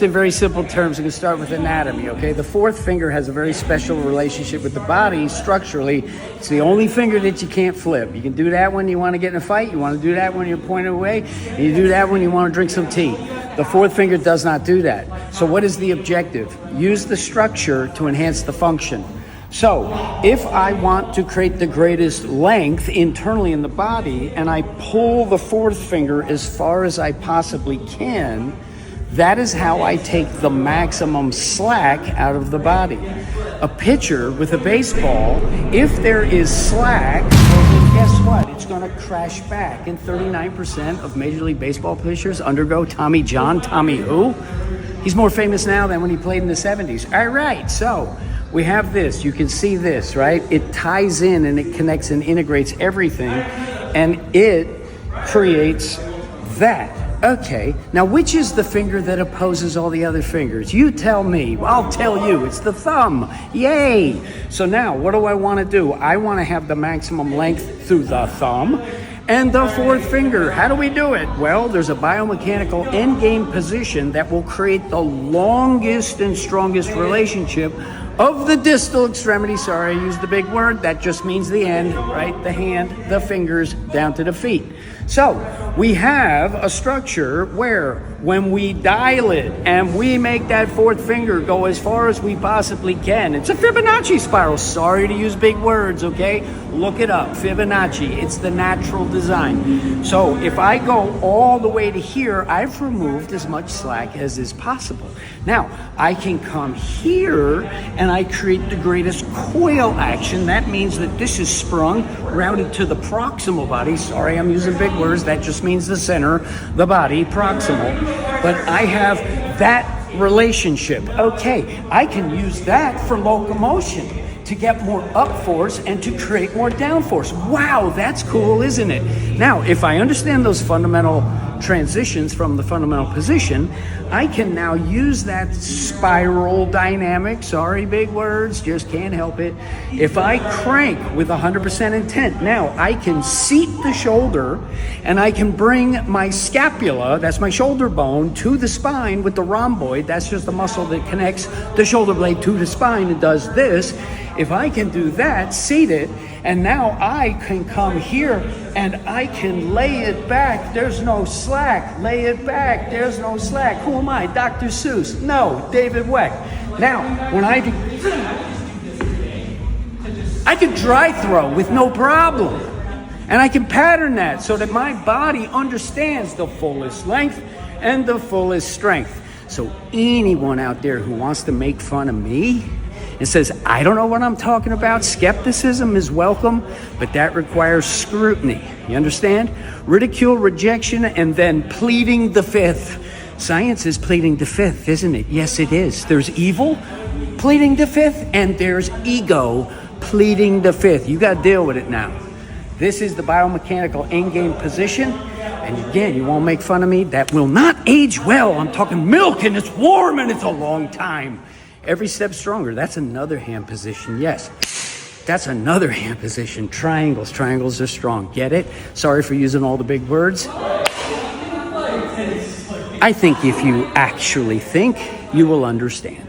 In very simple terms, we can start with anatomy, okay? The fourth finger has a very special relationship with the body structurally. It's the only finger that you can't flip. You can do that when you want to get in a fight. You want to do that when you're pointed away. And you do that when you want to drink some tea. The fourth finger does not do that. So what is the objective? Use the structure to enhance the function. So if I want to create the greatest length internally in the body and I pull the fourth finger as far as I possibly can, that is how I take the maximum slack out of the body. A pitcher with a baseball, if there is slack, well, guess what? It's going to crash back. And 39% of Major League Baseball pitchers undergo Tommy John. Tommy who? He's more famous now than when he played in the 70s. All right, so we have this. You can see this, right? It ties in and it connects and integrates everything. And it creates that. Okay, now which is the finger that opposes all the other fingers? You tell me. I'll tell you. It's the thumb. Yay! So now, what do I want to do? I want to have the maximum length through the thumb and the fourth finger. How do we do it? Well, there's a biomechanical endgame position that will create the longest and strongest relationship of the distal extremity. Sorry, I used the big word. That just means the end, right? The hand, the fingers, down to the feet. So we have a structure where when we dial it and we make that fourth finger go as far as we possibly can, it's a Fibonacci spiral. Sorry to use big words, okay? Look it up, Fibonacci. It's the natural design. So if I go all the way to here, I've removed as much slack as is possible. Now, I can come here and I create the greatest coil action. That means that this is sprung, routed to the proximal body. Sorry, I'm using big words. That just means the center, the body, proximal. But I have that relationship. Okay, I can use that for locomotion to get more up force and to create more down force. Wow, that's cool, isn't it? Now, if I understand those fundamental transitions from the fundamental position, I can now use that spiral dynamic. Sorry, big words, just can't help it. If I crank with 100% intent, now I can seat the shoulder and I can bring my scapula, that's my shoulder bone, to the spine with the rhomboid. That's just the muscle that connects the shoulder blade to the spine and does this. If I can do that, seat it, and now I can come here and I can lay it back. There's no slack. Lay it back. There's no slack. Who am I? Dr. Seuss? No, David Weck. Now, when I can dry throw with no problem. And I can pattern that so that my body understands the fullest length and the fullest strength. So anyone out there who wants to make fun of me, it says, I don't know what I'm talking about. Skepticism is welcome, but that requires scrutiny. You understand? Ridicule, rejection, and then pleading the fifth. Science is pleading the fifth, isn't it? Yes, it is. There's evil pleading the fifth, and there's ego pleading the fifth. You got to deal with it now. This is the biomechanical endgame position. And again, you won't make fun of me. That will not age well. I'm talking milk, and it's warm, and it's a long time. Every step stronger. That's another hand position. Yes, that's another hand position. Triangles. Triangles are strong. Get it? Sorry for using all the big words. I think if you actually think, you will understand.